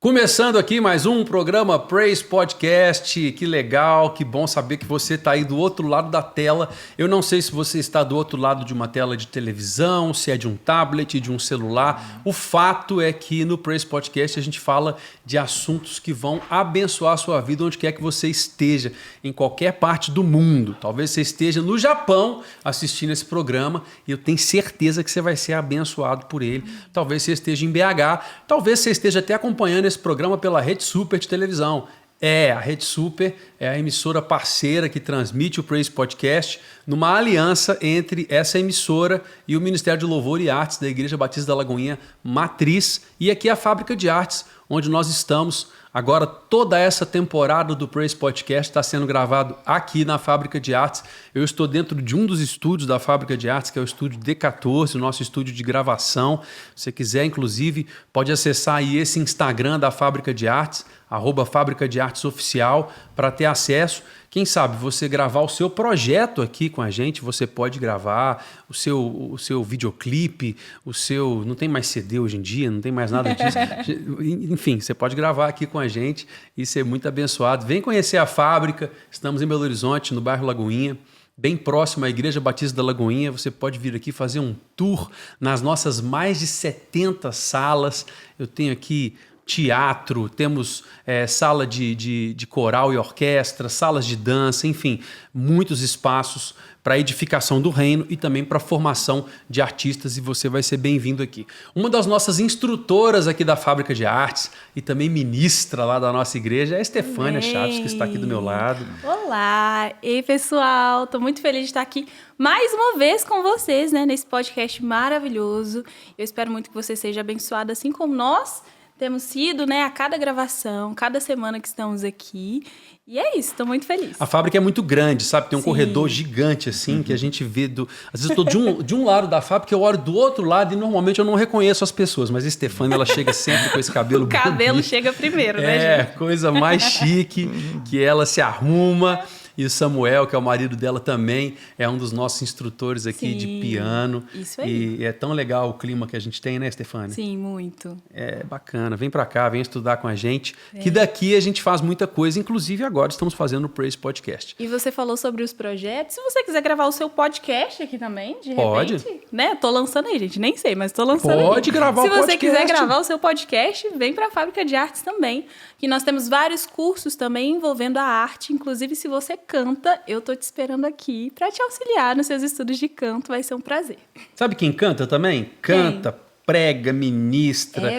Começando aqui mais um programa Praise Podcast. Que legal, que bom saber que você está aí do outro lado da tela. Eu não sei se você está do outro lado de uma tela de televisão, se é de um tablet, de um celular. O fato é que no Praise Podcast a gente fala de assuntos que vão abençoar a sua vida onde quer que você esteja, em qualquer parte do mundo. Talvez você esteja no Japão assistindo esse programa e eu tenho certeza que você vai ser abençoado por ele. Talvez você esteja em BH, talvez você esteja até acompanhando esse programa pela Rede Super de televisão. A Rede Super é a emissora parceira que transmite o Praise Podcast numa aliança entre essa emissora e o Ministério de Louvor e Artes da Igreja Batista da Lagoinha Matriz e aqui a Fábrica de Artes, onde nós estamos. Agora, toda essa temporada do Praise Podcast está sendo gravado aqui na Fábrica de Artes. Eu estou dentro de um dos estúdios da Fábrica de Artes, que é o estúdio D14, o nosso estúdio de gravação. Se você quiser, inclusive, pode acessar aí esse Instagram da Fábrica de Artes, @Fábrica de Artes Oficial, para ter acesso. Quem sabe você gravar o seu projeto aqui com a gente, você pode gravar o seu videoclipe, o seu... Não tem mais CD hoje em dia, não tem mais nada disso. Enfim, você pode gravar aqui com a gente e ser muito abençoado. Vem conhecer a fábrica, estamos em Belo Horizonte, no bairro Lagoinha, bem próximo à Igreja Batista da Lagoinha. Você pode vir aqui fazer um tour nas nossas mais de 70 salas. Eu tenho aqui teatro, temos sala de coral e orquestra, salas de dança, enfim, muitos espaços para edificação do reino e também para formação de artistas, e você vai ser bem-vindo aqui. Uma das nossas instrutoras aqui da Fábrica de Artes e também ministra lá da nossa igreja é a Estefânia Chaves, que está aqui do meu lado. Olá! Ei, pessoal! Estou muito feliz de estar aqui mais uma vez com vocês, né, nesse podcast maravilhoso. Eu espero muito que você seja abençoado, assim como nós temos sido, né, a cada gravação, cada semana que estamos aqui. E é isso, estou muito feliz. A fábrica é muito grande, sabe? Tem um corredor gigante, assim, que a gente vê Às vezes eu estou de um lado da fábrica, eu olho do outro lado e normalmente eu não reconheço as pessoas. Mas a Estefânia, ela chega sempre com esse cabelo bonito. O cabelo chega primeiro, né, gente? Coisa mais chique, que ela se arruma. E o Samuel, que é o marido dela também, é um dos nossos instrutores aqui de piano. Isso aí. E é tão legal o clima que a gente tem, né, Estefânia? Sim, muito. É bacana. Vem pra cá, vem estudar com a gente. Que daqui a gente faz muita coisa, inclusive agora estamos fazendo o Praise Podcast. E você falou sobre os projetos. Se você quiser gravar o seu podcast aqui também, de Pode. repente, né? Tô lançando aí, gente. Nem sei, mas tô lançando aí. Pode gravar o podcast. Se você quiser gravar o seu podcast, vem pra Fábrica de Artes também. Que nós temos vários cursos também envolvendo a arte. Inclusive, se você canta, eu tô te esperando aqui para te auxiliar nos seus estudos de canto, vai ser um prazer. Sabe quem canta também? Canta, prega, ministra,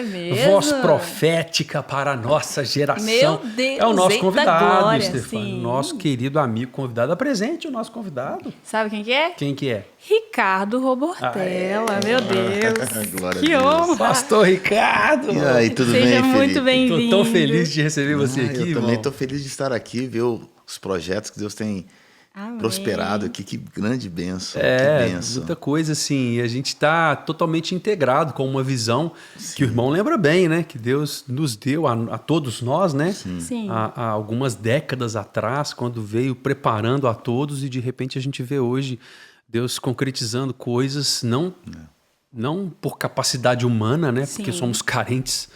voz profética para a nossa geração. Meu Deus, é o nosso convidado, glória, Estefânia. Nosso querido amigo convidado. Apresente o nosso convidado. Sabe quem que é? Quem que é? Ricardo Robortella, meu Deus. Glória que a Deus. honra. Pastor Ricardo. E aí, tudo bem, Seja Felipe? muito bem-vindo. Estou tão feliz de receber você aqui, Eu irmão. também estou feliz de estar aqui, ver os projetos que Deus tem prosperado aqui. Que grande bênção. Que bênção. Muita coisa assim. E a gente está totalmente integrado com uma visão que o irmão lembra bem, né? Que Deus nos deu a todos nós, né? Sim. Há algumas décadas atrás, quando veio preparando a todos, e de repente a gente vê hoje Deus concretizando coisas, não por capacidade humana, né? Porque somos carentes,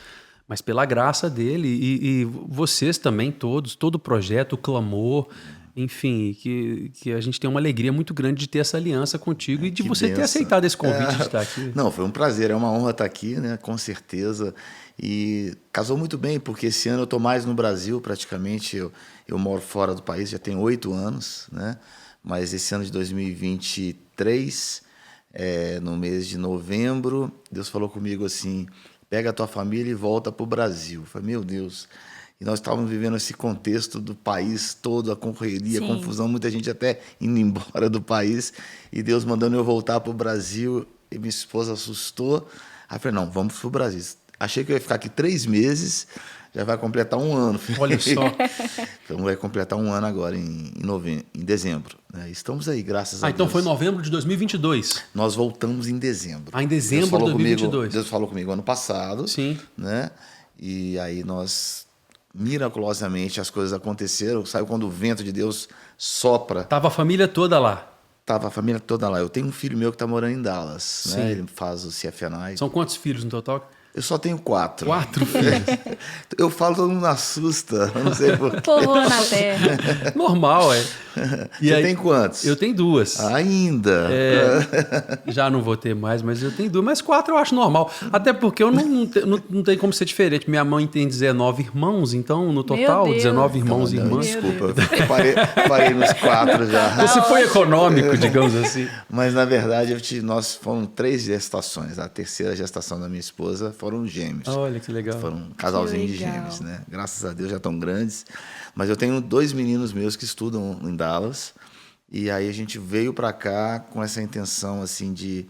mas pela graça dele. E vocês também, todos, todo o projeto, o clamor, enfim, que a gente tem uma alegria muito grande de ter essa aliança contigo e de você ter aceitado esse convite de estar aqui. Não, foi um prazer, é uma honra estar aqui, né? Com certeza. E casou muito bem, porque esse ano eu estou mais no Brasil, praticamente. Eu moro fora do país, já tenho 8 anos, né? Mas esse ano de 2023, no mês de novembro, Deus falou comigo assim: pega a tua família e volta para o Brasil. Eu falei, meu Deus. E nós estávamos vivendo esse contexto do país todo, a correria, a confusão, muita gente até indo embora do país. E Deus mandando eu voltar para o Brasil. E minha esposa assustou. Aí eu falei, não, vamos para o Brasil. Achei que eu ia ficar aqui 3 meses, já vai completar 1 ano. Olha só. Então vai completar 1 ano agora, em dezembro. Né? Estamos aí, graças a Deus. Então foi novembro de 2022. Nós voltamos em dezembro. Em dezembro de 2022. Deus falou comigo ano passado. Sim. Né? E aí nós, miraculosamente, as coisas aconteceram. Sabe quando o vento de Deus sopra? Tava a família toda lá. Tava a família toda lá. Eu tenho um filho meu que está morando em Dallas. Né? Ele faz o CFNI. São quantos filhos no total? Eu só tenho 4. 4 filhos. Eu falo, todo mundo assusta. Eu não sei por quê. Povoa na terra. Normal, é. E Você aí, tem quantos? eu tenho 2. Ainda? Já não vou ter mais, mas eu tenho 2. Mas 4 eu acho normal. Até porque eu não tem como ser diferente. Minha mãe tem 19 irmãos, então no total, Deus. 19 irmãos e Não, irmãs. desculpa, eu parei nos 4 já. Você foi econômico, digamos assim. Mas, na verdade, nós fomos 3 gestações. A terceira gestação da minha esposa foram gêmeos. Olha que legal. Foram um casalzinho de legal. gêmeos, né? Graças a Deus já estão grandes. Mas eu tenho 2 meninos meus que estudam em Dallas. E aí a gente veio para cá com essa intenção, assim, de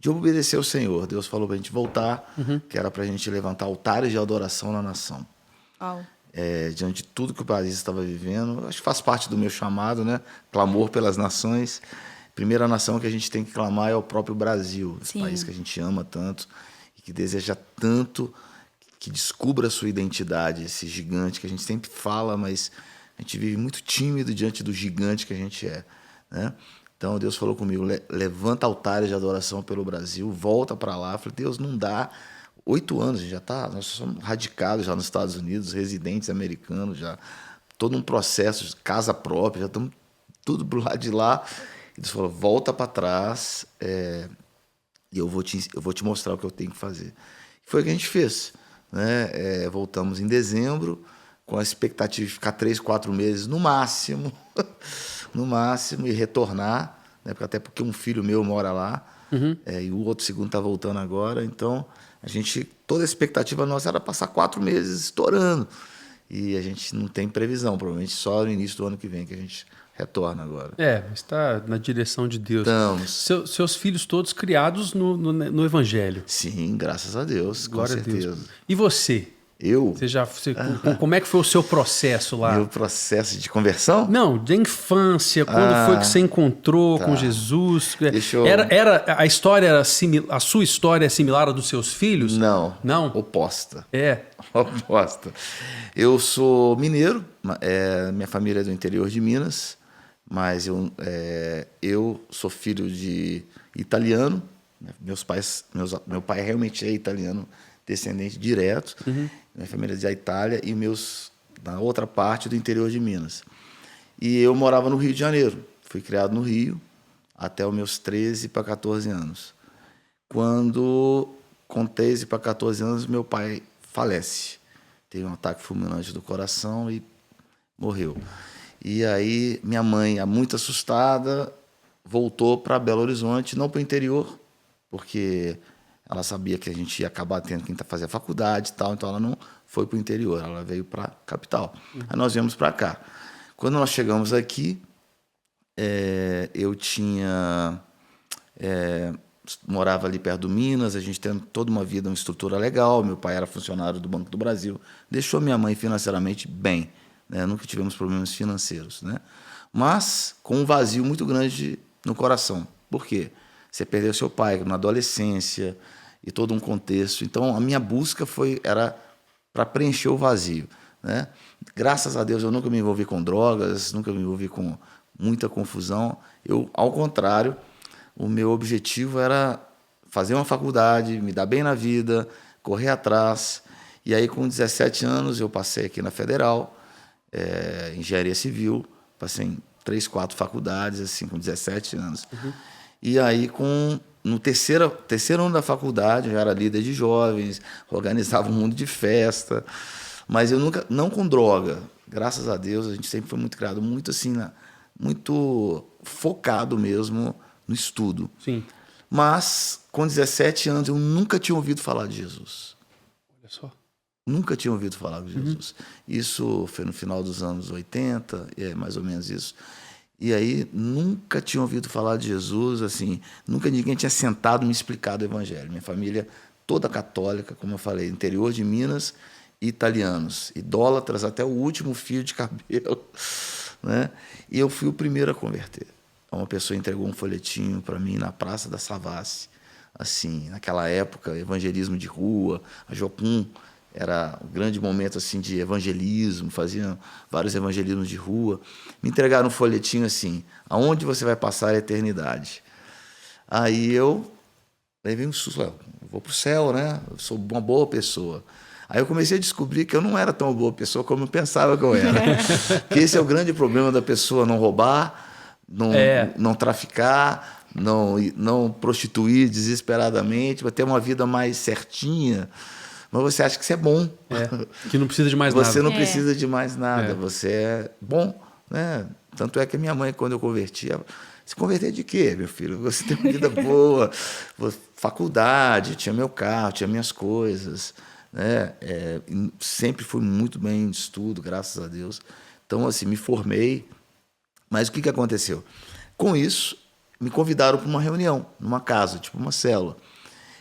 obedecer ao Senhor. Deus falou para a gente voltar, que era para a gente levantar altares de adoração na nação. Uau. Diante de tudo que o país estava vivendo. Acho que faz parte do meu chamado, né? Clamor pelas nações. Primeira nação que a gente tem que clamar é o próprio Brasil, esse Sim. país que a gente ama tanto e que deseja tanto que descubra a sua identidade, esse gigante que a gente sempre fala, mas a gente vive muito tímido diante do gigante que a gente é, né? Então Deus falou comigo, levanta altares de adoração pelo Brasil, volta para lá. Eu falei, Deus, não dá. 8 anos, nós somos radicados já nos Estados Unidos, residentes americanos, já todo um processo, casa própria, já estamos tudo pro lado de lá. E Deus falou, volta para trás e eu vou te mostrar o que eu tenho que fazer. Foi o que a gente fez, né? Voltamos em dezembro, com a expectativa de ficar 3, 4 meses no máximo, e retornar, né? Até porque um filho meu mora lá, e o outro segundo está voltando agora, então toda a expectativa nossa era passar 4 meses estourando, e a gente não tem previsão, provavelmente só no início do ano que vem que a gente retorna agora. Mas está na direção de Deus. Estamos. Seus filhos todos criados no Evangelho. Sim, graças a Deus, Glória com certeza. a Deus. E você? Como é que foi o seu processo lá? Meu processo de conversão? Não, de infância, quando foi que você encontrou com Jesus? Era a história, a sua história é similar à dos seus filhos? Não. Não? Oposta. Oposta. Eu sou mineiro, minha família é do interior de Minas, mas eu sou filho de italiano. Meu pai realmente é italiano, descendente direto. Minha família é da Itália e na outra parte do interior de Minas. E eu morava no Rio de Janeiro. Fui criado no Rio até os meus 13 para 14 anos. Quando, com 13 para 14 anos, meu pai falece. Teve um ataque fulminante do coração e morreu. E aí minha mãe, muito assustada, voltou para Belo Horizonte, não para o interior, porque ela sabia que a gente ia acabar tendo que fazer a faculdade e tal, então ela não foi para o interior, ela veio para a capital. Aí nós viemos para cá. Quando nós chegamos aqui, eu morava ali perto do Minas, a gente tendo toda uma vida, uma estrutura legal, meu pai era funcionário do Banco do Brasil, deixou minha mãe financeiramente bem, né? Nunca tivemos problemas financeiros, né? Mas com um vazio muito grande no coração. Por quê? Você perdeu seu pai na adolescência e todo um contexto. Então, a minha busca era para preencher o vazio, né? Graças a Deus, eu nunca me envolvi com drogas, nunca me envolvi com muita confusão. Ao contrário, o meu objetivo era fazer uma faculdade, me dar bem na vida, correr atrás. E aí, com 17 anos, eu passei aqui na Federal, Engenharia Civil, passei em 3, 4 faculdades, assim, com 17 anos. E aí, no terceiro ano da faculdade, eu já era líder de jovens, organizava um mundo de festa, mas eu nunca, não com droga. Graças a Deus, a gente sempre foi muito criado, muito assim, muito focado mesmo no estudo. Sim. Mas, com 17 anos, eu nunca tinha ouvido falar de Jesus. Olha só. Nunca tinha ouvido falar de Jesus. Isso foi no final dos anos 80, mais ou menos isso. E aí, nunca tinha ouvido falar de Jesus, assim, nunca ninguém tinha sentado e me explicado o Evangelho. Minha família toda católica, como eu falei, interior de Minas, italianos, idólatras até o último fio de cabelo, né? E eu fui o primeiro a converter. Uma pessoa entregou um folhetinho para mim na Praça da Savassi, assim, naquela época, evangelismo de rua, a Jocum era um grande momento assim de evangelismo, faziam vários evangelismos de rua. Me entregaram um folhetinho assim, aonde você vai passar a eternidade? Aí eu levei um susto, vou para o céu, né? Eu sou uma boa pessoa. Aí eu comecei a descobrir que eu não era tão boa pessoa como eu pensava que eu era. Que esse é o grande problema da pessoa, não roubar, não traficar, não prostituir desesperadamente, vai ter uma vida mais certinha. Mas você acha que você é bom. Que não precisa de mais nada. Você não precisa de mais nada, você é bom, né? Tanto é que a minha mãe, quando eu converti, ela, se converter de quê, meu filho? Você tem uma vida boa, faculdade, tinha meu carro, tinha minhas coisas, né? Sempre fui muito bem de estudo, graças a Deus. Então, assim, me formei. Mas o que aconteceu? Com isso, me convidaram para uma reunião, numa casa, tipo uma célula.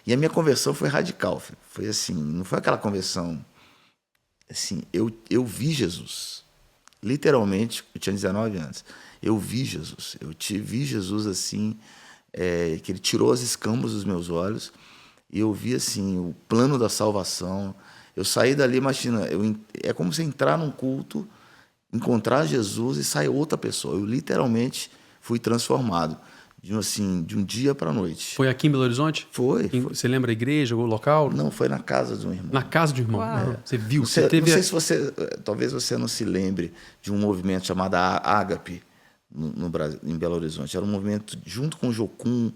E a minha conversão foi radical. Foi assim, não foi aquela conversão... Assim, eu vi Jesus. Literalmente, eu tinha 19 anos. Eu vi Jesus. Vi Jesus assim, que ele tirou as escamas dos meus olhos. E eu vi assim, o plano da salvação. Eu saí dali, imagina, é como você entrar num culto, encontrar Jesus e sair outra pessoa. Eu literalmente fui transformado. De um dia para a noite. Foi aqui em Belo Horizonte? Foi. Você lembra a igreja, o local? Não, foi na casa de um irmão. Na casa de um irmão. Você viu? Não sei se você... Talvez você não se lembre de um movimento chamado Ágape no Brasil, em Belo Horizonte. Era um movimento junto com o Jocum.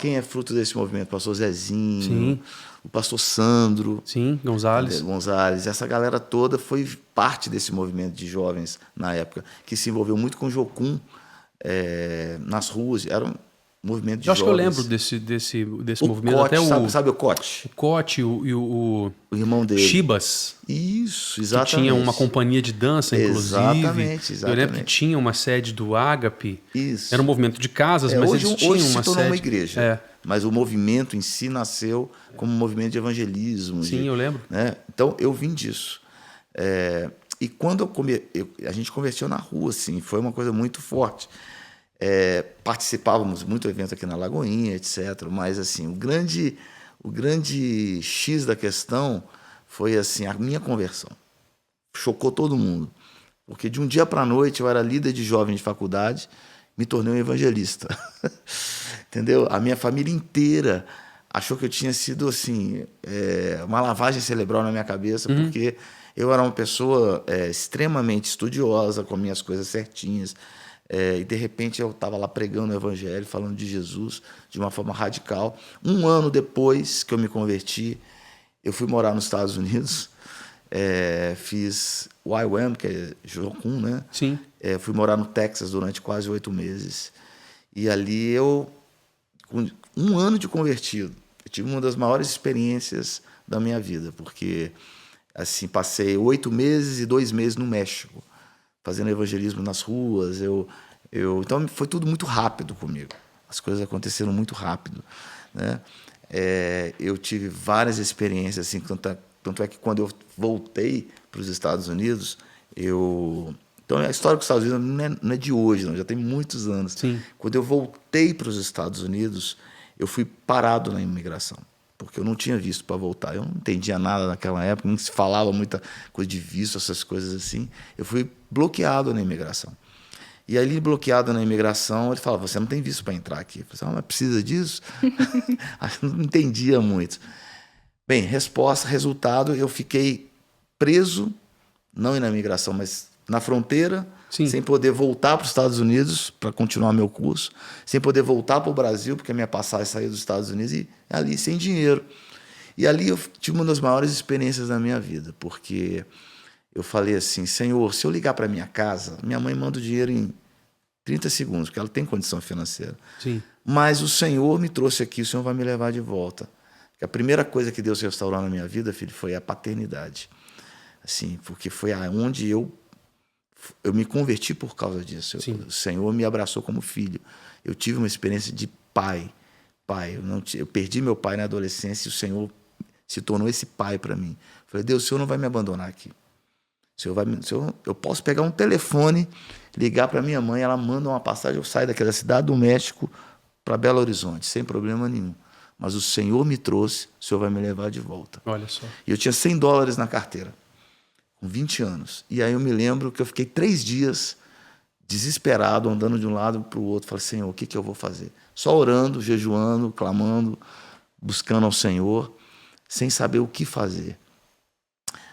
Quem é fruto desse movimento? O pastor Zezinho, sim. O pastor Sandro. Sim, Gonzalez. Essa galera toda foi parte desse movimento de jovens na época, que se envolveu muito com o Jocum. Nas ruas, era um movimento de jovens. Eu acho que eu lembro desse movimento. Cote, até sabe o Cote? O Cote e o irmão dele. Chibas. Isso, exatamente. Que tinha uma companhia de dança, inclusive. Exatamente. Eu lembro que tinha uma sede do Ágape. Isso. Era um movimento de casas, mas eles tinham hoje uma se tornou sede. uma igreja. Mas o movimento em si nasceu como um movimento de evangelismo. Sim, eu lembro. Né? Então, eu vim disso. E quando a gente converteu na rua, assim, foi uma coisa muito forte. Participávamos muito do evento aqui na Lagoinha, etc. Mas assim, o grande X da questão foi assim, a minha conversão. Chocou todo mundo. Porque de um dia para a noite eu era líder de jovens de faculdade, me tornei um evangelista. Entendeu? A minha família inteira achou que eu tinha sido assim, uma lavagem cerebral na minha cabeça, porque eu era uma pessoa extremamente estudiosa, com minhas coisas certinhas. E de repente eu estava lá pregando o evangelho, falando de Jesus de uma forma radical. Um ano depois que eu me converti, eu fui morar nos Estados Unidos, fiz o YWAM, que é Jocum, né? Sim. Fui morar no Texas durante quase 8 meses. E ali com um ano de convertido, eu tive uma das maiores experiências da minha vida, porque assim, passei 8 meses e 2 meses no México, fazendo evangelismo nas ruas. Então foi tudo muito rápido comigo. As coisas aconteceram muito rápido, né? Eu tive várias experiências, assim, tanto é que quando eu voltei para os Estados Unidos, então a história com os Estados Unidos não é de hoje, não, já tem muitos anos. Sim. Quando eu voltei para os Estados Unidos, eu fui parado na imigração, porque eu não tinha visto para voltar. Eu não entendia nada naquela época, não se falava muita coisa de visto, essas coisas assim. Eu fui bloqueado na imigração. E ali, bloqueado na imigração, ele falava, você não tem visto para entrar aqui. Eu falei, mas precisa disso? Eu não entendia muito. Bem, resultado, eu fiquei preso, não na imigração, mas na fronteira, sim, sem poder voltar para os Estados Unidos para continuar meu curso, sem poder voltar para o Brasil, porque a minha passagem saiu dos Estados Unidos, e ali sem dinheiro. E ali eu tive uma das maiores experiências da minha vida, porque eu falei assim, Senhor, se eu ligar para minha casa, minha mãe manda o dinheiro em 30 segundos, porque ela tem condição financeira. Sim. Mas o Senhor me trouxe aqui, o Senhor vai me levar de volta. A primeira coisa que Deus restaurou na minha vida, filho, foi a paternidade. Assim, porque foi aonde eu me converti por causa disso. O Senhor me abraçou como filho. Eu tive uma experiência de pai. Eu perdi meu pai na adolescência e o Senhor se tornou esse pai para mim. Eu falei, Deus, o Senhor não vai me abandonar aqui. Eu posso pegar um telefone, ligar para minha mãe, ela manda uma passagem, eu saio daquela cidade do México para Belo Horizonte, sem problema nenhum. Mas o Senhor me trouxe, o Senhor vai me levar de volta. Olha só. E eu tinha $100 na carteira, com 20 anos. E aí eu me lembro que eu fiquei 3 dias desesperado, andando de um lado para o outro. Falei, Senhor, o que eu vou fazer? Só orando, jejuando, clamando, buscando ao Senhor, sem saber o que fazer.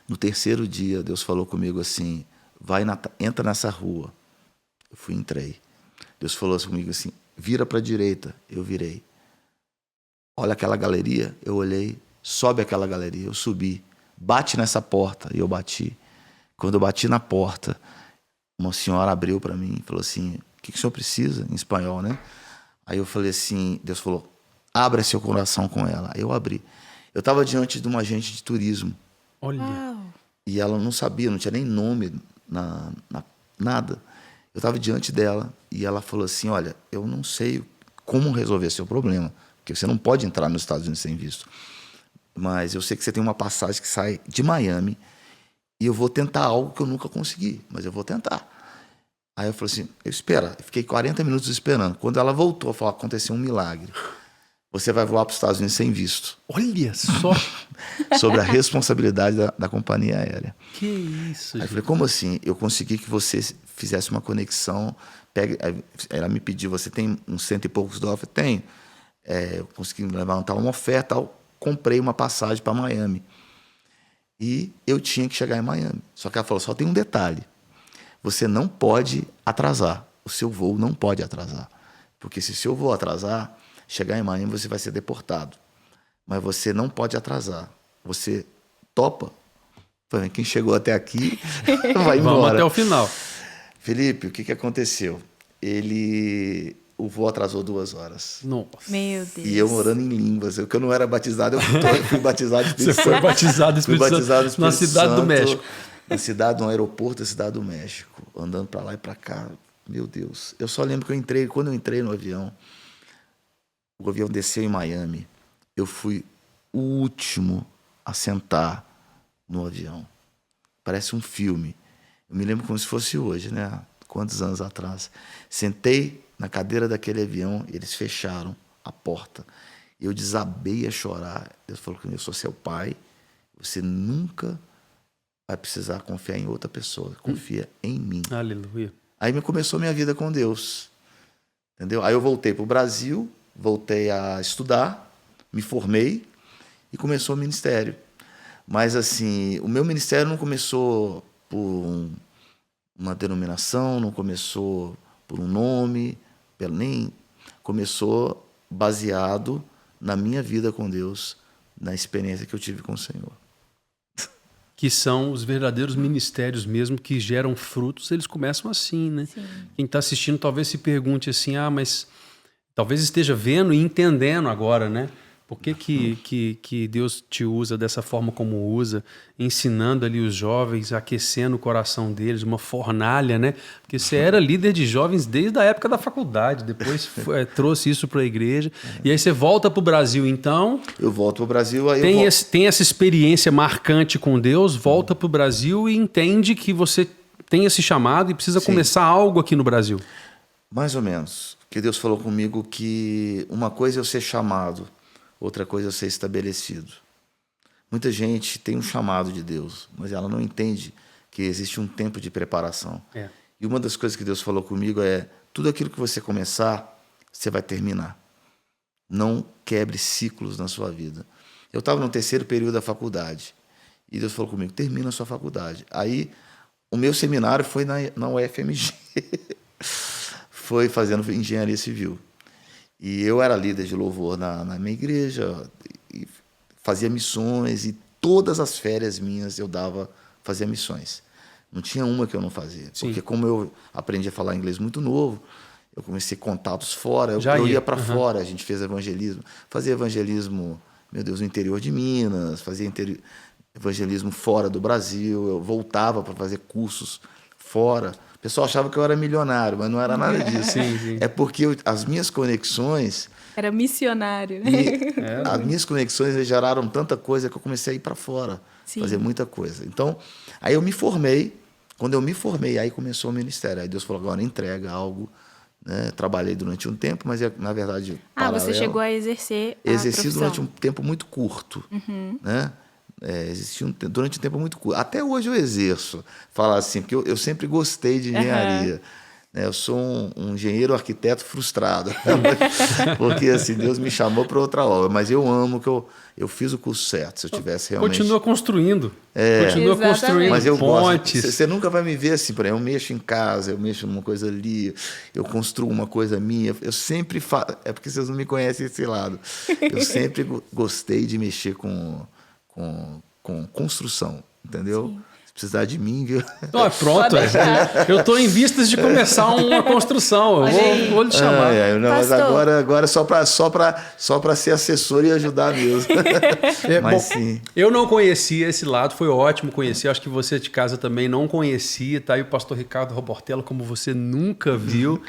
No terceiro dia, Deus falou comigo assim, entra nessa rua. Eu entrei. Deus falou comigo assim, vira para a direita. Eu virei. Olha aquela galeria, eu olhei. Sobe aquela galeria, eu subi. Bate nessa porta, e eu bati. Quando eu bati na porta, uma senhora abriu para mim e falou assim, o que o senhor precisa? Em espanhol, né? Aí eu falei assim, Deus falou, abra seu coração com ela. Aí eu abri. Eu estava diante de uma agente de turismo. Olha. Uau. E ela não sabia, não tinha nem nome, nada. Eu estava diante dela e ela falou assim, olha, eu não sei como resolver seu problema, porque você não pode entrar nos Estados Unidos sem visto. Mas eu sei que você tem uma passagem que sai de Miami e eu vou tentar algo que eu nunca consegui, mas eu vou tentar. Aí eu falei assim, espera. Eu fiquei 40 minutos esperando. Quando ela voltou, falou, aconteceu um milagre. Você vai voar para os Estados Unidos sem visto. Olha só. Sobre a responsabilidade da companhia aérea. Que isso, Aí eu gente. falei, como assim? Eu consegui que você fizesse uma conexão. Ela me pediu, você tem uns $100 e poucos dólares? Eu falei, tenho. Eu consegui levantar uma oferta, comprei uma passagem para Miami. E eu tinha que chegar em Miami. Só que ela falou, só tem um detalhe. Você não pode atrasar. O seu voo não pode atrasar. Porque se o seu voo atrasar, chegar em Miami você vai ser deportado. Mas você não pode atrasar. Você topa. Falei, quem chegou até aqui vai embora. Vamos até o final. Felipe, o que aconteceu? O voo atrasou 2 horas. Nossa. Meu Deus. E eu morando em línguas. Eu que eu não era batizado, eu fui batizado no Espírito Você foi Santo. batizado no Fui Espírito batizado no Santo na Espírito cidade do Santo, México. no aeroporto da cidade do México. Andando para lá e para cá. Meu Deus. Eu só lembro que quando eu entrei no avião, o avião desceu em Miami. Eu fui o último a sentar no avião. Parece um filme. Eu me lembro como se fosse hoje, né? Quantos anos atrás. Sentei na cadeira daquele avião, eles fecharam a porta. Eu desabei a chorar. Deus falou que eu sou seu pai. Você nunca vai precisar confiar em outra pessoa. Confia em mim. Aleluia. Aí começou minha vida com Deus. Entendeu? Aí eu voltei para o Brasil, voltei a estudar, me formei e começou o ministério. Mas assim, o meu ministério não começou por uma denominação, não começou por um nome, nem começou baseado na minha vida com Deus, na experiência que eu tive com o Senhor. Que são os verdadeiros ministérios mesmo que geram frutos, eles começam assim, né? Sim. Quem está assistindo talvez se pergunte assim, mas talvez esteja vendo e entendendo agora, né? Por que Deus te usa dessa forma como usa, ensinando ali os jovens, aquecendo o coração deles, uma fornalha, né? Porque você era líder de jovens desde a época da faculdade, depois trouxe isso para a igreja, e aí você volta para o Brasil, então... Eu volto para o Brasil, aí tem essa experiência marcante com Deus, volta para o Brasil e entende que você tem esse chamado e precisa começar algo aqui no Brasil. Mais ou menos. Porque Deus falou comigo que uma coisa é eu ser chamado, outra coisa é eu ser estabelecido. Muita gente tem um chamado de Deus, mas ela não entende que existe um tempo de preparação. É. E uma das coisas que Deus falou comigo é, tudo aquilo que você começar, você vai terminar. Não quebre ciclos na sua vida. Eu estava no 3º período da faculdade, e Deus falou comigo, termina a sua faculdade. Aí, o meu seminário foi na UFMG, foi fazendo engenharia civil. E eu era líder de louvor na minha igreja, e fazia missões, e todas as férias minhas eu fazia missões. Não tinha uma que eu não fazia. Sim. Porque como eu aprendi a falar inglês muito novo, eu comecei contatos fora, eu ia para fora, a gente fez evangelismo. Fazia evangelismo, meu Deus, no interior de Minas, fazia evangelismo fora do Brasil, eu voltava para fazer cursos fora. O pessoal achava que eu era milionário, mas não era nada disso. Sim. É porque as minhas conexões... Era missionário. As minhas conexões geraram tanta coisa que eu comecei a ir para fora, Sim. fazer muita coisa. Então, aí eu me formei. Quando eu me formei, aí começou o ministério. Aí Deus falou, agora entrega algo. Né? Trabalhei durante um tempo, mas na verdade... Você chegou a exercer a Exerci profissão. durante um tempo muito curto. Né? Durante um tempo muito curto. Até hoje eu exerço. Falar assim, porque eu sempre gostei de engenharia. né? Eu sou um engenheiro arquiteto frustrado, porque assim, Deus me chamou para outra obra, mas eu amo que eu fiz o curso certo, se eu tivesse realmente... Continua construindo. Continua Exatamente. construindo Mas eu pontes. gosto. Você nunca vai me ver assim, por exemplo, eu mexo em casa, eu mexo numa coisa ali, eu construo uma coisa minha. Eu sempre faço. É porque vocês não me conhecem esse lado. Eu sempre gostei de mexer com construção, entendeu? Sim. Se precisar de mim, viu? Pronto, Pode deixar. eu estou em vistas de começar uma construção. Olha aí. Vou lhe chamar. Não, mas Pastor. agora só para ser assessor e ajudar mesmo. Mas Bom, sim. eu não conhecia esse lado, foi ótimo conhecer. Acho que você de casa também não conhecia. Tá aí o pastor Ricardo Robortella, como você nunca viu.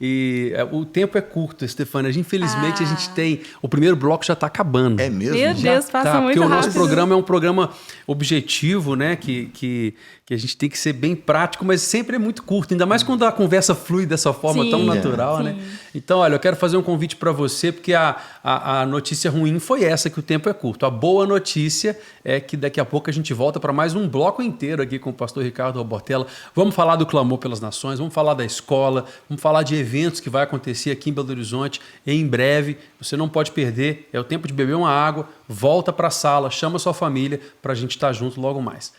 E o tempo é curto, Stefania. Infelizmente, a gente tem. O primeiro bloco já está acabando. É mesmo? Meu Deus, passa muito porque o nosso rápido. programa é um programa objetivo, né? Que a gente tem que ser bem prático, mas sempre é muito curto, ainda mais quando a conversa flui dessa forma Sim, tão natural, sim. né? Então, olha, eu quero fazer um convite para você, porque a notícia ruim foi essa, que o tempo é curto. A boa notícia é que daqui a pouco a gente volta para mais um bloco inteiro aqui com o pastor Ricardo Robortella. Vamos falar do Clamor pelas Nações, vamos falar da escola, vamos falar de eventos que vai acontecer aqui em Belo Horizonte em breve. Você não pode perder, é o tempo de beber uma água, volta para a sala, chama sua família para a gente estar junto logo mais.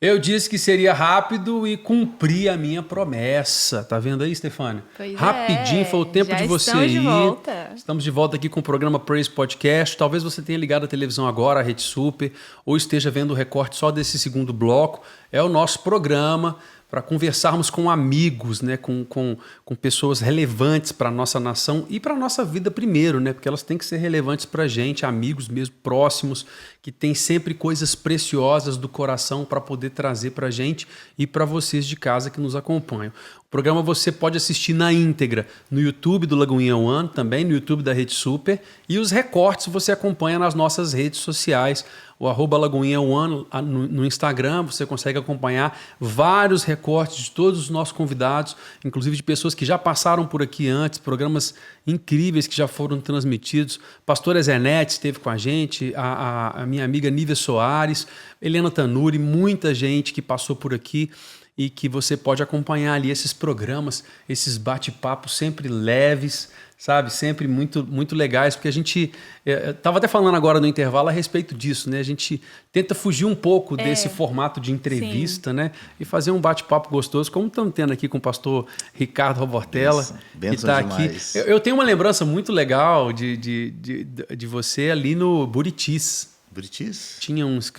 Eu disse que seria rápido e cumpri a minha promessa. Tá vendo aí, Stefania? Pois Rapidinho, é. foi o tempo Já de você estamos ir. de volta. Estamos de volta aqui com o programa Praise Podcast. Talvez você tenha ligado a televisão agora, a Rede Super, ou esteja vendo o recorte só desse segundo bloco. É o nosso programa para conversarmos com amigos, né? com pessoas relevantes para a nossa nação e para a nossa vida primeiro, né? Porque elas têm que ser relevantes para a gente, amigos mesmo próximos, que têm sempre coisas preciosas do coração para poder trazer para a gente e para vocês de casa que nos acompanham. O programa você pode assistir na íntegra no YouTube do Lagoinha One, também no YouTube da Rede Super, e os recortes você acompanha nas nossas redes sociais, o @Lagoinha One no Instagram. Você consegue acompanhar vários recortes de todos os nossos convidados, inclusive de pessoas que já passaram por aqui antes, programas incríveis que já foram transmitidos. Pastor Ezenete esteve com a gente, a minha amiga Nívia Soares, Helena Tanuri, muita gente que passou por aqui e que você pode acompanhar ali esses programas, esses bate-papos sempre leves, sabe? Sempre muito, muito legais, porque a gente... Estava até falando agora no intervalo a respeito disso, né? A gente tenta fugir um pouco desse formato de entrevista, né? E fazer um bate-papo gostoso, como estamos tendo aqui com o pastor Ricardo Robortella, que está aqui. Eu tenho uma lembrança muito legal de você ali no Buritis. Buritis?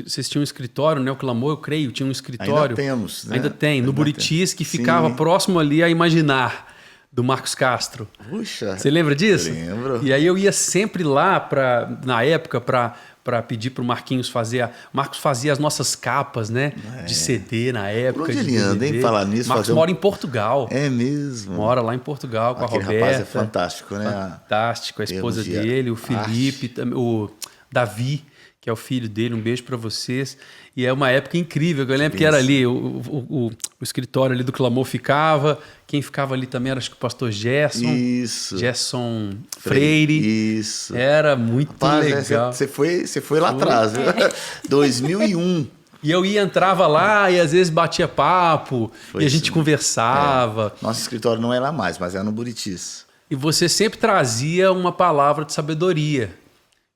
Vocês tinham um escritório, né? O Clamor, eu creio, tinha um escritório. Ainda temos, né? Ainda tem, no Buritis, que ficava próximo ali a Imaginar, do Marcos Castro. Puxa! Você lembra disso? Lembro. E aí eu ia sempre lá, na época, para pedir para o Marquinhos fazer... Marcos fazia as nossas capas, né? De CD na época. Por onde ele anda, hein? Falar nisso. Marcos mora em Portugal. É mesmo? Mora lá em Portugal com Aquele a Roberta. rapaz é fantástico, né? Fantástico. A esposa dele, o Felipe, o Davi, que é o filho dele. Um beijo para vocês. E é uma época incrível. Eu lembro que era ali, o escritório ali do Clamor ficava. Quem ficava ali também era, acho que o pastor Gerson. Isso. Gerson Freire. Isso. Era muito legal. Você foi lá atrás, viu? 2001. E eu entrava lá e às vezes batia papo. E a gente conversava. Nosso escritório não é lá mais, mas é no Buritis. E você sempre trazia uma palavra de sabedoria.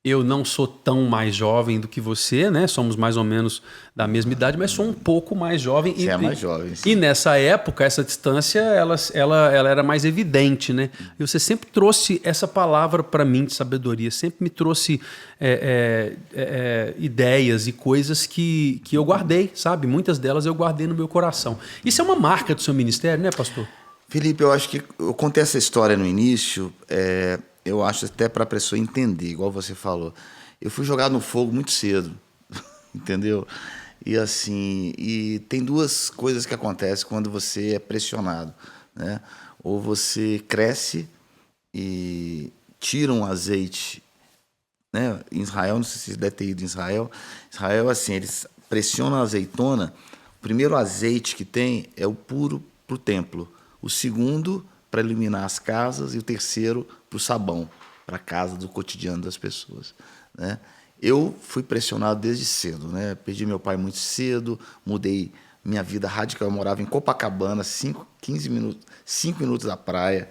Eu não sou tão mais jovem do que você, né? Somos mais ou menos da mesma idade, mas sou um pouco mais jovem. Você é mais jovem, sim. E nessa época, essa distância, ela era mais evidente, né? E você sempre trouxe essa palavra para mim de sabedoria, sempre me trouxe ideias e coisas que eu guardei, sabe? Muitas delas eu guardei no meu coração. Isso é uma marca do seu ministério, né, pastor? Felipe, eu acho que eu contei essa história no início... Eu acho até para a pessoa entender, igual você falou. Eu fui jogado no fogo muito cedo, entendeu? E assim, tem duas coisas que acontecem quando você é pressionado, né? Ou você cresce e tira um azeite, né? Em Israel, não sei se você deve ter ido em Israel. Israel, assim, eles pressionam a azeitona. O primeiro azeite que tem é o puro para o templo. O segundo, para iluminar as casas, e o terceiro para o sabão, para a casa do cotidiano das pessoas, né? Eu fui pressionado desde cedo, né? Perdi meu pai muito cedo, mudei minha vida radical. Eu morava em Copacabana, 5 minutos da praia.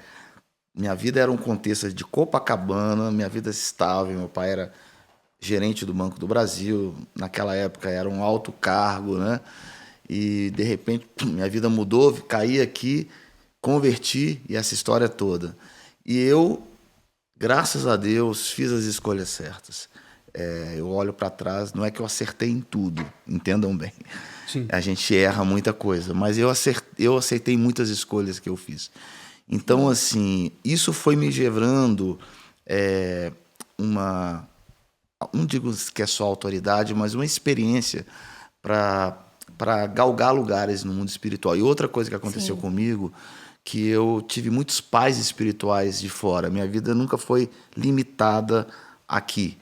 Minha vida era um contexto de Copacabana, minha vida estável. Meu pai era gerente do Banco do Brasil, naquela época era um alto cargo, né? E, de repente, minha vida mudou, caí aqui, converti e essa história toda. E eu, graças a Deus, fiz as escolhas certas. Eu olho para trás, não é que eu acertei em tudo, entendam bem. Sim. A gente erra muita coisa, mas eu aceitei muitas escolhas que eu fiz. Então, assim, isso foi me gerando não digo que é só autoridade, mas uma experiência para galgar lugares no mundo espiritual. E outra coisa que aconteceu comigo, que eu tive muitos pais espirituais de fora. Minha vida nunca foi limitada aqui.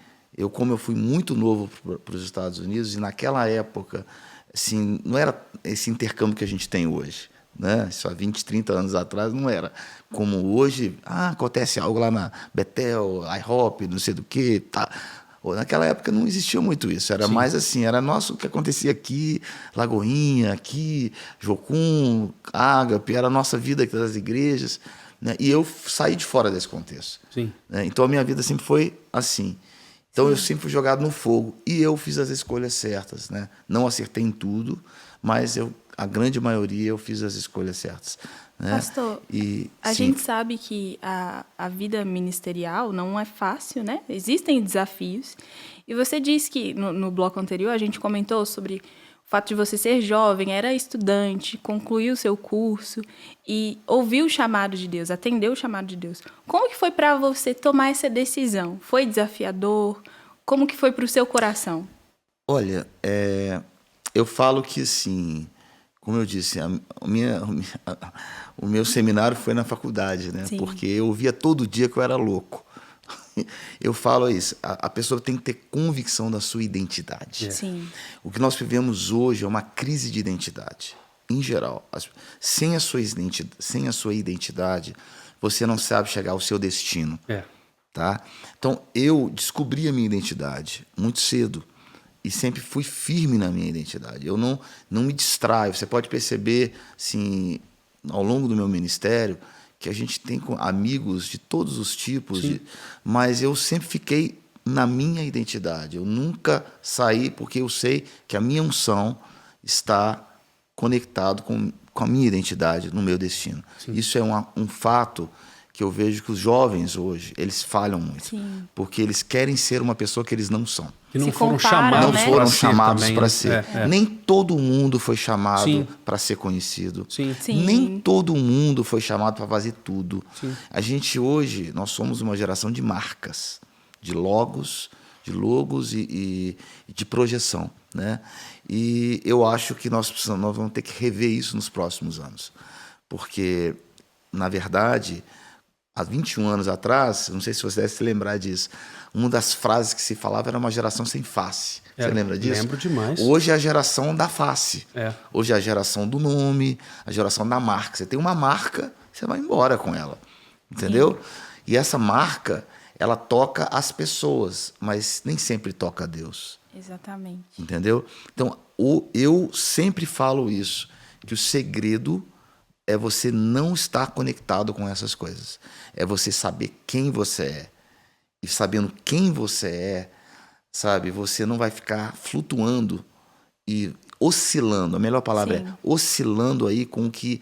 Como eu fui muito novo para os Estados Unidos, e naquela época, assim, não era esse intercâmbio que a gente tem hoje, né? Isso há 20, 30 anos atrás não era. Como hoje, acontece algo lá na Bethel, IHOP, não sei do que, tá. Naquela época não existia muito isso, era mais assim, era nosso o que acontecia aqui, Lagoinha, aqui, Jocum, Ágape, era a nossa vida aqui das igrejas, né? E eu saí de fora desse contexto. Sim. Né? Então a minha vida sempre foi assim. Então eu sempre fui jogado no fogo e eu fiz as escolhas certas, né? Não acertei em tudo, mas a grande maioria eu fiz as escolhas certas. Né? Pastor, a gente sabe que a vida ministerial não é fácil, né? Existem desafios. E você disse que, no bloco anterior, a gente comentou sobre o fato de você ser jovem, era estudante, concluiu o seu curso e ouviu o chamado de Deus, atendeu o chamado de Deus. Como que foi para você tomar essa decisão? Foi desafiador? Como que foi para o seu coração? Olha, eu falo que, assim, como eu disse, o meu seminário foi na faculdade, né? Porque eu ouvia todo dia que eu era louco. Eu falo isso, a pessoa tem que ter convicção da sua identidade. Sim. O que nós vivemos hoje é uma crise de identidade, em geral. Sem a sua identidade, você não sabe chegar ao seu destino. Tá? Então, eu descobri a minha identidade muito cedo. E sempre fui firme na minha identidade. Eu não me distraio. Você pode perceber, assim, ao longo do meu ministério, que a gente tem amigos de todos os tipos, mas eu sempre fiquei na minha identidade. Eu nunca saí, porque eu sei que a minha unção está conectado com a minha identidade, no meu destino. Isso é um fato que eu vejo que os jovens hoje, eles falham muito. Porque eles querem ser uma pessoa que eles não são. Que não foram chamados para ser. Nem todo mundo foi chamado para ser conhecido. Nem todo mundo foi chamado para fazer tudo. A gente hoje, nós somos uma geração de marcas, de logos e de projeção. Né? E eu acho que nós vamos ter que rever isso nos próximos anos. Porque, na verdade, há 21 anos atrás, não sei se você deve se lembrar disso, uma das frases que se falava era uma geração sem face. Você lembra disso? Lembro demais. Hoje é a geração da face. Hoje é a geração do nome, a geração da marca. Você tem uma marca, você vai embora com ela. Entendeu? E essa marca, ela toca as pessoas, mas nem sempre toca a Deus. Exatamente. Entendeu? Então, eu sempre falo isso, que o segredo é você não estar conectado com essas coisas. É você saber quem você é. E sabendo quem você é, sabe, você não vai ficar flutuando e oscilando. A melhor palavra é oscilando aí com o que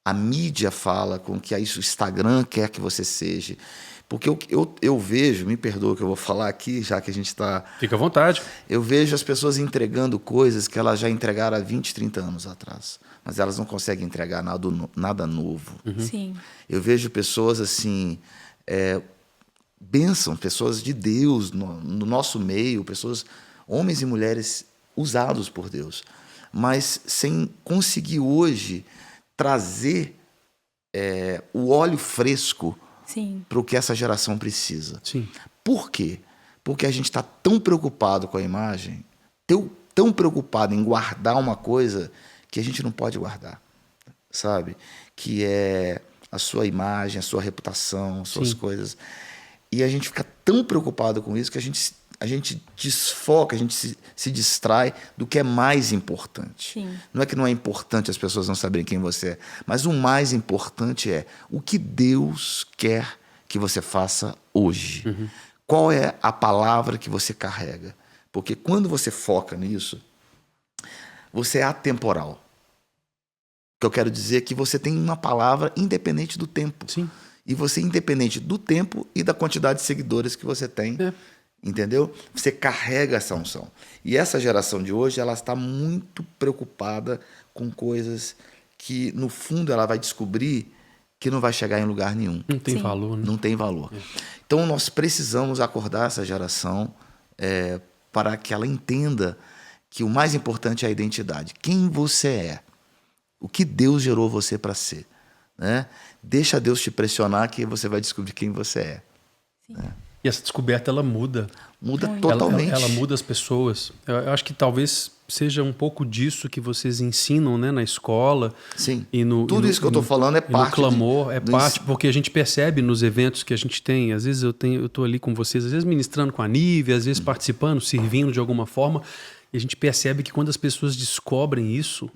a mídia fala, com o que o Instagram quer que você seja. Porque eu vejo, me perdoa o que eu vou falar aqui, já que a gente está... Fica à vontade. Eu vejo as pessoas entregando coisas que elas já entregaram há 20, 30 anos atrás. Mas elas não conseguem entregar nada novo. Sim. Eu vejo pessoas assim, bênção, pessoas de Deus no nosso meio, pessoas, homens e mulheres usados por Deus, mas sem conseguir hoje trazer o óleo fresco para o que essa geração precisa. Por quê? Porque a gente está tão preocupado com a imagem, tão preocupado em guardar uma coisa que a gente não pode guardar, sabe? Que é a sua imagem, a sua reputação, as suas coisas. E a gente fica tão preocupado com isso que a gente desfoca, a gente se distrai do que é mais importante. Sim. Não é que não é importante as pessoas não saberem quem você é, mas o mais importante é o que Deus quer que você faça hoje. Qual é a palavra que você carrega? Porque quando você foca nisso, você é atemporal. O que eu quero dizer é que você tem uma palavra independente do tempo. Sim. E você, independente do tempo e da quantidade de seguidores que você tem, entendeu? Você carrega essa unção. E essa geração de hoje, ela está muito preocupada com coisas que, no fundo, ela vai descobrir que não vai chegar em lugar nenhum. Não tem valor, né? Não tem valor. Então, nós precisamos acordar essa geração para que ela entenda que o mais importante é a identidade. Quem você é. O que Deus gerou você para ser. Né? Deixa Deus te pressionar que você vai descobrir quem você é. Né? E essa descoberta, ela muda. Muda totalmente. Ela muda as pessoas. Eu acho que talvez seja um pouco disso que vocês ensinam, né, na escola. Sim. Tudo isso que eu estou falando é parte. No clamor, porque a gente percebe nos eventos que a gente tem. Às vezes eu estou ali com vocês, às vezes ministrando com a Nívia, às vezes participando, servindo de alguma forma. E a gente percebe que quando as pessoas descobrem isso,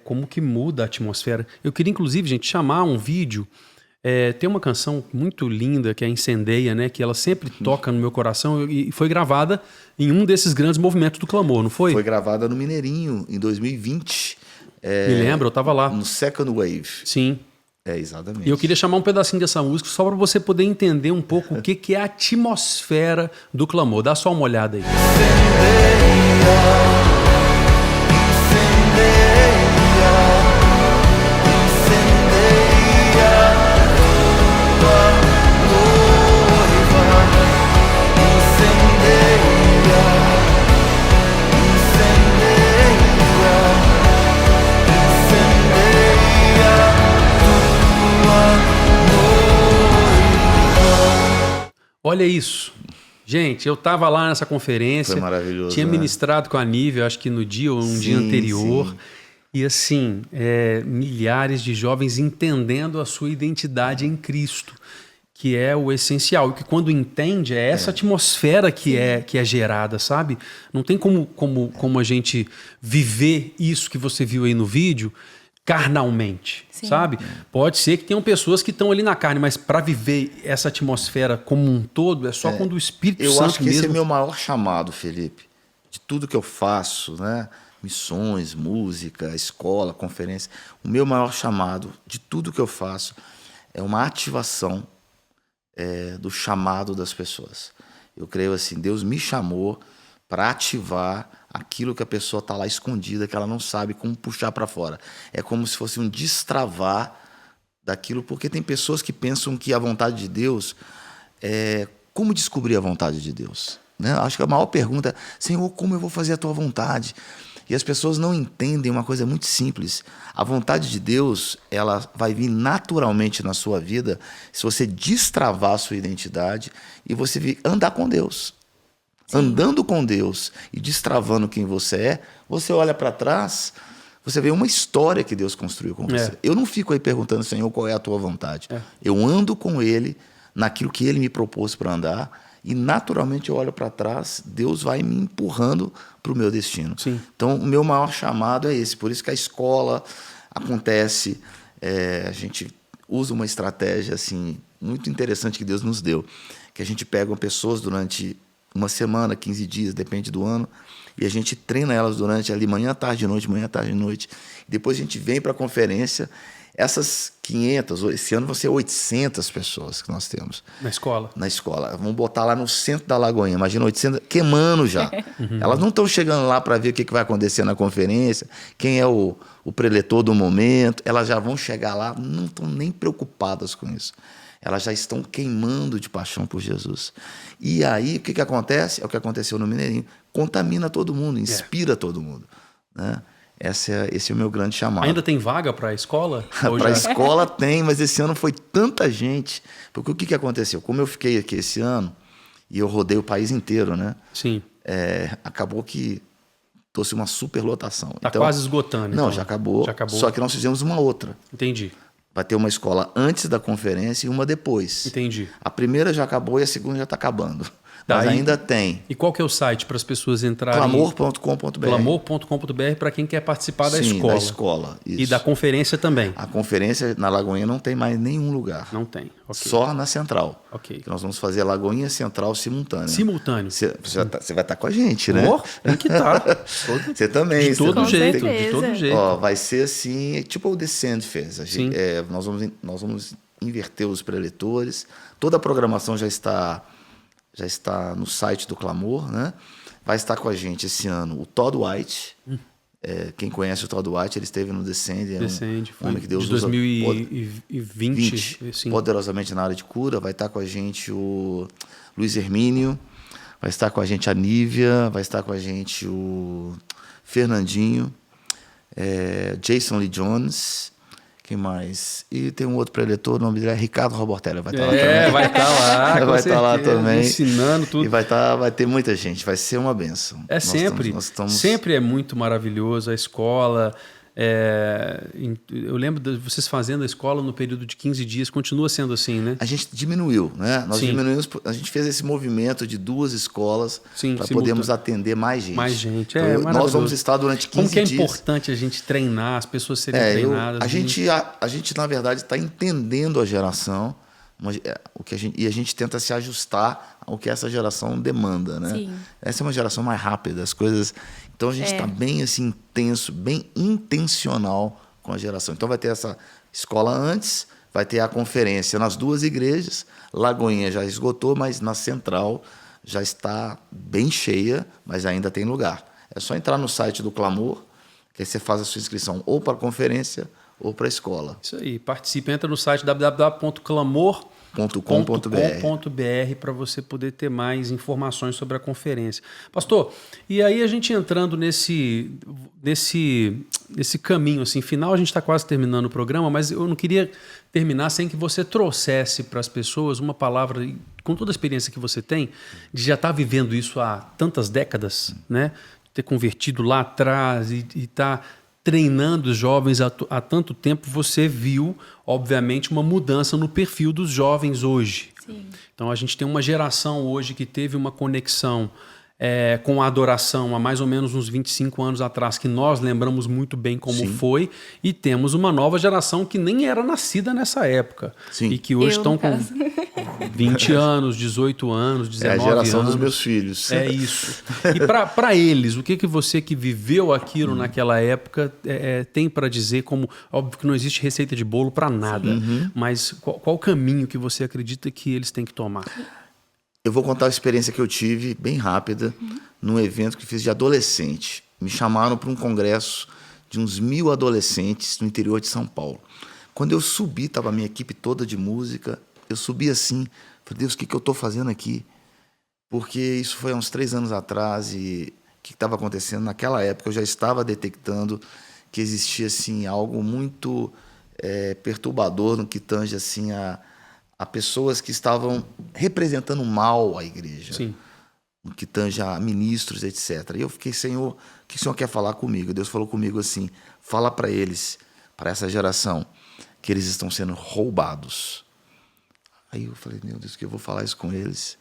como que muda a atmosfera. Eu queria, inclusive, gente, chamar um vídeo. Tem uma canção muito linda que é Incendeia, né? Que ela sempre toca no meu coração e foi gravada em um desses grandes movimentos do clamor, não foi? Foi gravada no Mineirinho, em 2020. Me lembro, eu estava lá. No Second Wave. Sim. Exatamente. E eu queria chamar um pedacinho dessa música só para você poder entender um pouco o que é a atmosfera do clamor. Dá só uma olhada aí. Olha isso. Gente, eu estava lá nessa conferência. Foi maravilhoso. Tinha ministrado com a Nívia, acho que no dia ou um dia anterior. Sim. E assim, milhares de jovens entendendo a sua identidade em Cristo, que é o essencial. E que quando entende, é essa atmosfera que é gerada, sabe? Não tem como a gente viver isso que você viu aí no vídeo carnalmente, sabe? Pode ser que tenham pessoas que estão ali na carne, mas para viver essa atmosfera como um todo, é só quando o Espírito Santo mesmo... Eu acho que esse é meu maior chamado, Felipe, de tudo que eu faço, né? Missões, música, escola, conferência. O meu maior chamado de tudo que eu faço é uma ativação do chamado das pessoas. Eu creio assim, Deus me chamou para ativar aquilo que a pessoa está lá escondida, que ela não sabe como puxar para fora. É como se fosse um destravar daquilo, porque tem pessoas que pensam que a vontade de Deus é... Como descobrir a vontade de Deus? Né? Acho que a maior pergunta é, Senhor, como eu vou fazer a tua vontade? E as pessoas não entendem uma coisa muito simples. A vontade de Deus, ela vai vir naturalmente na sua vida se você destravar a sua identidade e você andar com Deus. Sim. Andando com Deus e destravando quem você olha para trás, você vê uma história que Deus construiu com você. Eu não fico aí perguntando, Senhor, qual é a tua vontade. Eu ando com Ele naquilo que Ele me propôs para andar e naturalmente eu olho para trás, Deus vai me empurrando para o meu destino. Sim. Então, o meu maior chamado é esse. Por isso que a escola acontece, a gente usa uma estratégia assim, muito interessante que Deus nos deu, que a gente pega pessoas durante uma semana, 15 dias, depende do ano, e a gente treina elas durante ali manhã, tarde e noite, manhã, tarde e noite. Depois a gente vem para a conferência. Essas 500, esse ano vão ser 800 pessoas que nós temos. Na escola? Na escola. Vamos botar lá no centro da Lagoinha. Imagina 800, queimando já. Elas não estão chegando lá para ver o que vai acontecer na conferência, quem é o preletor do momento. Elas já vão chegar lá, não estão nem preocupadas com isso. Elas já estão queimando de paixão por Jesus. E aí, o que acontece? É o que aconteceu no Mineirinho. Contamina todo mundo, inspira todo mundo. Né? Esse é o meu grande chamado. Ainda tem vaga para a escola? Para a escola tem, mas esse ano foi tanta gente. Porque o que aconteceu? Como eu fiquei aqui esse ano, e eu rodei o país inteiro, né? Sim. Acabou que trouxe uma superlotação. Está então, quase esgotando. Não, então. Já acabou. Só que nós fizemos uma outra. Entendi. Vai ter uma escola antes da conferência e uma depois. Entendi. A primeira já acabou e a segunda já está acabando. Mas Daí- ainda tem. E qual que é o site para as pessoas entrarem? Clamor.com.br. Clamor.com.br para quem quer participar da Sim, escola. da escola. E Isso. da conferência também. A conferência na Lagoinha não tem mais nenhum lugar. Não tem. Ok. Só na Central. Ok. Que nós vamos fazer a Lagoinha Central simultânea. Simultâneo. Você vai estar com a gente, né? Pô, tem que estar. Você também. De todo Com jeito. De certeza. todo jeito. Ó, vai ser assim, tipo o Descend fez. Sim. Nós vamos inverter os preletores. Toda a programação já está no site do Clamor, né? Vai estar com a gente esse ano o Todd White. Quem conhece o Todd White, ele esteve no Descend. Descende. Um Foi homem que Deus de usa 2020. Sim. poderosamente na área de cura. Vai estar com a gente o Luiz Hermínio. Vai estar com a gente a Nívia. Vai estar com a gente o Fernandinho. Jason Lee Jones. Quem mais? E tem um outro preletor, o nome dele é Ricardo Robortelli. Vai estar lá também. Vai estar lá. com Vai estar lá certeza, também. Ensinando tudo. E vai ter muita gente. Vai ser uma bênção. Nós estamos... Sempre é muito maravilhoso a escola. Eu lembro de vocês fazendo a escola no período de 15 dias, continua sendo assim, né? A gente diminuiu, né? Nós Sim. diminuímos, a gente fez esse movimento de 2 escolas Sim, para simultâneo. podermos atender mais gente. Mais gente. Então, nós maravilhoso. vamos estar durante 15 Como que é dias. importante a gente treinar, as pessoas serem treinadas. A gente, na verdade, está entendendo a geração, e a gente tenta se ajustar ao que essa geração demanda, né? Sim. Essa é uma geração mais rápida, as coisas... Então, a gente está bem assim, intenso, bem intencional com a geração. Então, vai ter essa escola antes, vai ter a conferência nas 2 igrejas. Lagoinha já esgotou, mas na Central já está bem cheia, mas ainda tem lugar. É só entrar no site do Clamor, que aí você faz a sua inscrição ou para a conferência ou para a escola. Isso aí, participe. Entra no site www.clamor.com.br para você poder ter mais informações sobre a conferência. Pastor, e aí a gente entrando nesse caminho, assim, final, a gente está quase terminando o programa, mas eu não queria terminar sem que você trouxesse para as pessoas uma palavra, com toda a experiência que você tem, de já estar vivendo isso há tantas décadas, né? Ter convertido lá atrás e estar treinando os jovens há tanto tempo, você viu, obviamente, uma mudança no perfil dos jovens hoje. Sim. Então, a gente tem uma geração hoje que teve uma conexão com a adoração há mais ou menos uns 25 anos atrás, que nós lembramos muito bem como Sim. foi, e temos uma nova geração que nem era nascida nessa época. Sim. E que hoje Eu, estão no com caso. 20 anos, 18 anos, 19 É anos. a geração dos meus filhos. É isso. E para eles, o que você que viveu aquilo naquela época tem para dizer? Como óbvio que não existe receita de bolo para nada, mas qual o caminho que você acredita que eles têm que tomar? Eu vou contar a experiência que eu tive, bem rápida, num evento que fiz de adolescente. Me chamaram para um congresso de uns 1000 adolescentes no interior de São Paulo. Quando eu subi, estava a minha equipe toda de música, eu subi assim, falei, Deus, o que eu estou fazendo aqui? Porque isso foi há uns 3 anos atrás e o que estava acontecendo? Naquela época eu já estava detectando que existia assim, algo muito perturbador no que tange assim, a pessoas que estavam representando mal a igreja. Sim. No que tange a ministros, etc. E eu fiquei, Senhor, o que o Senhor quer falar comigo? Deus falou comigo assim, fala para eles, para essa geração, que eles estão sendo roubados. Aí eu falei, meu Deus, que eu vou falar isso com eles?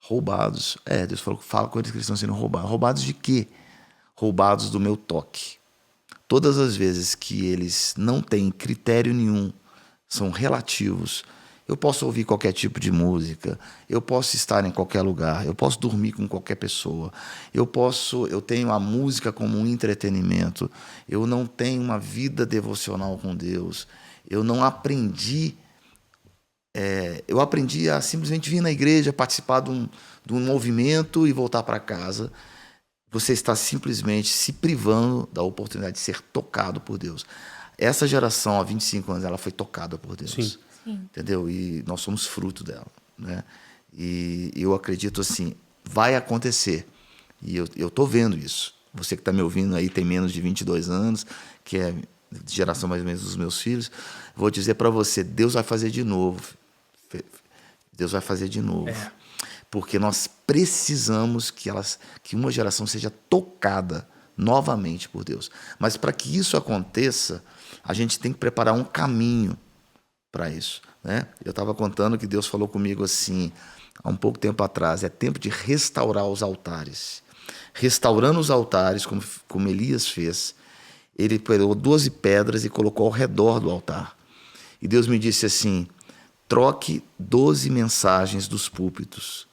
Roubados. Deus falou, fala com eles que eles estão sendo roubados. Roubados de quê? Roubados do meu toque. Todas as vezes que eles não têm critério nenhum, são relativos. Eu posso ouvir qualquer tipo de música, eu posso estar em qualquer lugar, eu posso dormir com qualquer pessoa, eu tenho a música como um entretenimento, eu não tenho uma vida devocional com Deus, eu não aprendi, eu aprendi a simplesmente vir na igreja, participar de um movimento e voltar para casa. Você está simplesmente se privando da oportunidade de ser tocado por Deus. Essa geração, há 25 anos, ela foi tocada por Deus. Sim. Entendeu? E nós somos fruto dela, né? E eu acredito assim, vai acontecer. E eu estou vendo isso. Você que está me ouvindo aí tem menos de 22 anos, que é de geração mais ou menos dos meus filhos, vou dizer para você, Deus vai fazer de novo. Deus vai fazer de novo. Porque nós precisamos que uma geração seja tocada novamente por Deus. Mas para que isso aconteça, a gente tem que preparar um caminho para isso, né? Eu estava contando que Deus falou comigo assim, há um pouco tempo atrás, é tempo de restaurar os altares. Restaurando os altares, como Elias fez, ele pegou 12 pedras e colocou ao redor do altar. E Deus me disse assim, troque 12 mensagens dos púlpitos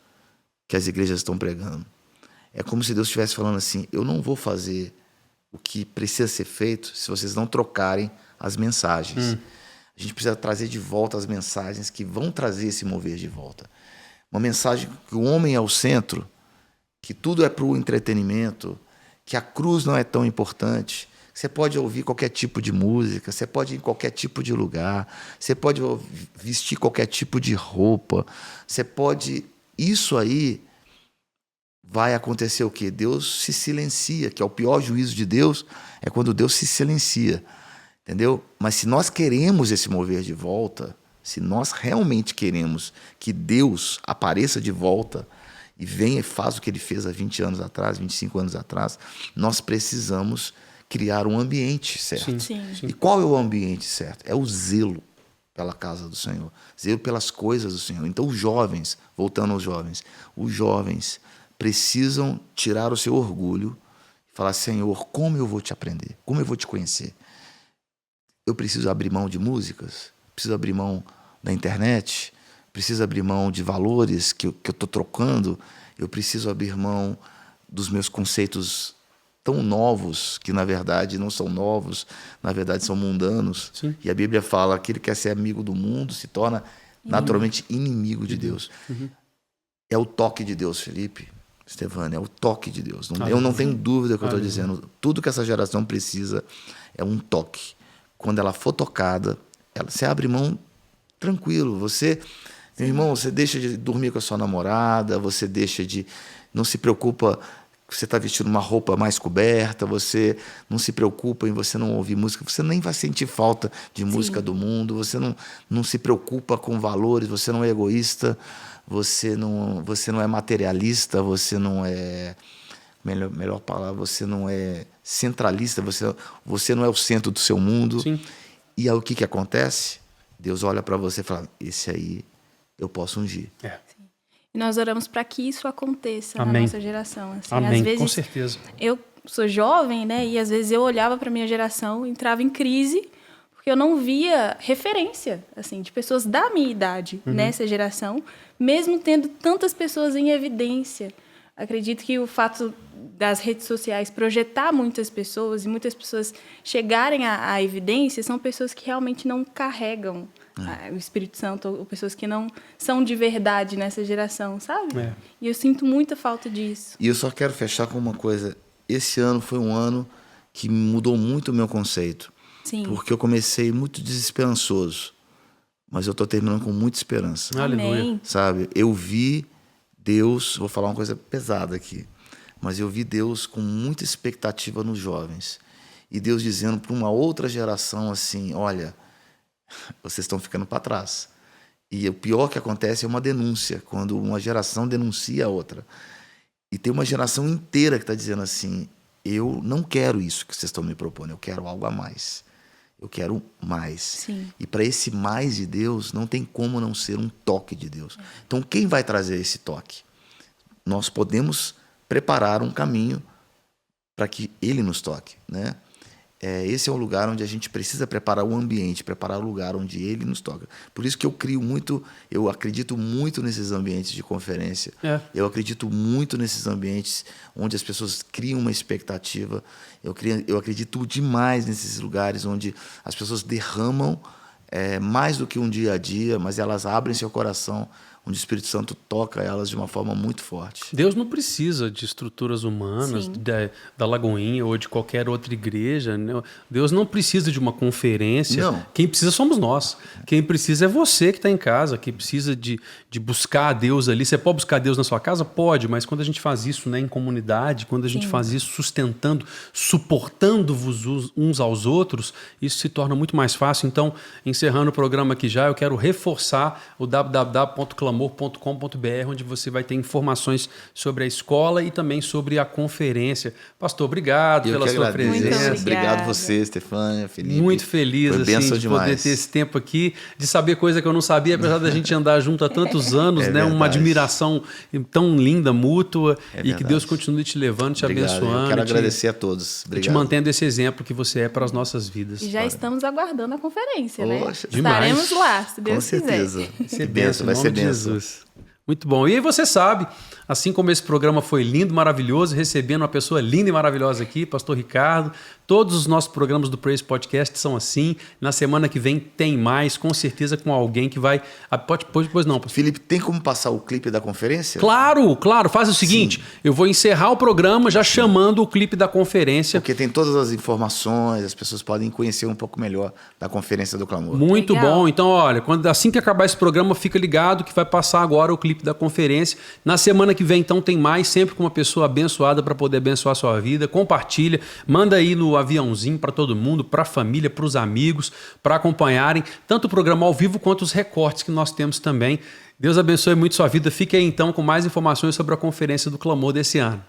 que as igrejas estão pregando. É como se Deus estivesse falando assim, eu não vou fazer o que precisa ser feito se vocês não trocarem as mensagens. A gente precisa trazer de volta as mensagens que vão trazer esse mover de volta. Uma mensagem que o homem é o centro, que tudo é para o entretenimento, que a cruz não é tão importante. Você pode ouvir qualquer tipo de música, você pode ir em qualquer tipo de lugar, você pode vestir qualquer tipo de roupa, você pode... Isso aí vai acontecer o quê? Deus se silencia, que é o pior juízo de Deus, é quando Deus se silencia. Entendeu? Mas se nós queremos esse mover de volta, se nós realmente queremos que Deus apareça de volta e venha e faça o que ele fez há 20 anos atrás, 25 anos atrás, nós precisamos criar um ambiente certo. Sim. E qual é o ambiente certo? É o zelo pela casa do Senhor, zelo pelas coisas do Senhor. Então os jovens, voltando aos jovens, os jovens precisam tirar o seu orgulho e falar, Senhor, como eu vou te aprender? Como eu vou te conhecer? Eu preciso abrir mão de músicas, preciso abrir mão da internet, preciso abrir mão de valores que eu estou trocando, eu preciso abrir mão dos meus conceitos tão novos, que na verdade não são novos, na verdade são mundanos. Sim. E a Bíblia fala que ele quer ser amigo do mundo, se torna naturalmente inimigo de Deus. É o toque de Deus, Felipe, Stefano, é o toque de Deus. Eu não tenho dúvida que eu estou dizendo. Tudo que essa geração precisa é um toque. Quando ela for tocada, você abre mão tranquilo. Meu irmão, você deixa de dormir com a sua namorada, você deixa de... Não se preocupa que você está vestindo uma roupa mais coberta, você não se preocupa em você não ouvir música, você nem vai sentir falta de música do mundo, você não se preocupa com valores, você não é egoísta, você não é materialista, você não é... Melhor palavra, você não é centralista, você não é o centro do seu mundo. Sim. E aí o que acontece? Deus olha para você e fala, esse aí eu posso ungir. E nós oramos para que isso aconteça Amém. na nossa geração. Assim, Amém, às vezes, com certeza. Eu sou jovem, né? E às vezes eu olhava para minha geração, entrava em crise, porque eu não via referência, assim, de pessoas da minha idade nessa geração, mesmo tendo tantas pessoas em evidência. Acredito que o fato das redes sociais projetar muitas pessoas e muitas pessoas chegarem à evidência são pessoas que realmente não carregam o Espírito Santo, ou pessoas que não são de verdade nessa geração, sabe? E eu sinto muita falta disso. E eu só quero fechar com uma coisa. Esse ano foi um ano que mudou muito o meu conceito. Sim. Porque eu comecei muito desesperançoso, mas eu estou terminando com muita esperança. Amém. Sabe? Eu vi Deus, vou falar uma coisa pesada aqui, mas eu vi Deus com muita expectativa nos jovens. E Deus dizendo para uma outra geração assim, olha, vocês estão ficando para trás. E o pior que acontece é uma denúncia, quando uma geração denuncia a outra. E tem uma geração inteira que está dizendo assim, eu não quero isso que vocês estão me propondo, eu quero algo a mais. Eu quero mais. Sim. E para esse mais de Deus, não tem como não ser um toque de Deus. Então, quem vai trazer esse toque? Nós podemos preparar um caminho para que Ele nos toque, né? Esse é um lugar onde a gente precisa preparar o ambiente, preparar o lugar onde Ele nos toca. Por isso que eu acredito muito nesses ambientes de conferência. Eu acredito muito nesses ambientes onde as pessoas criam uma expectativa. Eu acredito demais nesses lugares onde as pessoas derramam mais do que um dia a dia, mas elas abrem seu coração, onde o Espírito Santo toca elas de uma forma muito forte. Deus não precisa de estruturas humanas, da Lagoinha ou de qualquer outra igreja. Né? Deus não precisa de uma conferência. Não. Quem precisa somos nós. Quem precisa é você que está em casa, que precisa de buscar a Deus ali. Você pode buscar Deus na sua casa? Pode, mas quando a gente faz isso, né, em comunidade, quando a gente faz isso sustentando, suportando-vos uns aos outros, isso se torna muito mais fácil. Então, encerrando o programa aqui já, eu quero reforçar o www.clamor.com clamor.com.br, onde você vai ter informações sobre a escola e também sobre a conferência. Pastor, obrigado pela sua presença. Obrigado você, Stefânia, Felipe. Muito feliz de poder ter esse tempo aqui, de saber coisa que eu não sabia, apesar da gente andar junto há tantos anos, né? Uma admiração tão linda, mútua, e que Deus continue te levando, te abençoando. Eu quero agradecer a todos. Obrigado. Te mantendo esse exemplo que você é para as nossas vidas. E já estamos aguardando a conferência, né? Demais. Estaremos lá, se Deus quiser. Com certeza. Que benção, vai ser benção. Jesus. Muito bom. E aí você sabe, assim como esse programa foi lindo, maravilhoso, recebendo uma pessoa linda e maravilhosa aqui, Pastor Ricardo, todos os nossos programas do Praise Podcast são assim. Na semana que vem tem mais, com certeza com alguém que vai... Pois não, pastor. Felipe, tem como passar o clipe da conferência? Claro. Faz o seguinte, eu vou encerrar o programa já chamando o clipe da conferência. Porque tem todas as informações, as pessoas podem conhecer um pouco melhor da Conferência do Clamor. Muito Legal. bom. Então, olha, assim que acabar esse programa, fica ligado que vai passar agora o clipe da conferência. Na semana que vem, então, tem mais, sempre com uma pessoa abençoada para poder abençoar a sua vida. Compartilha, manda aí no aviãozinho para todo mundo, para a família, para os amigos, para acompanharem tanto o programa ao vivo quanto os recortes que nós temos também. Deus abençoe muito sua vida. Fique aí, então, com mais informações sobre a Conferência do Clamor desse ano.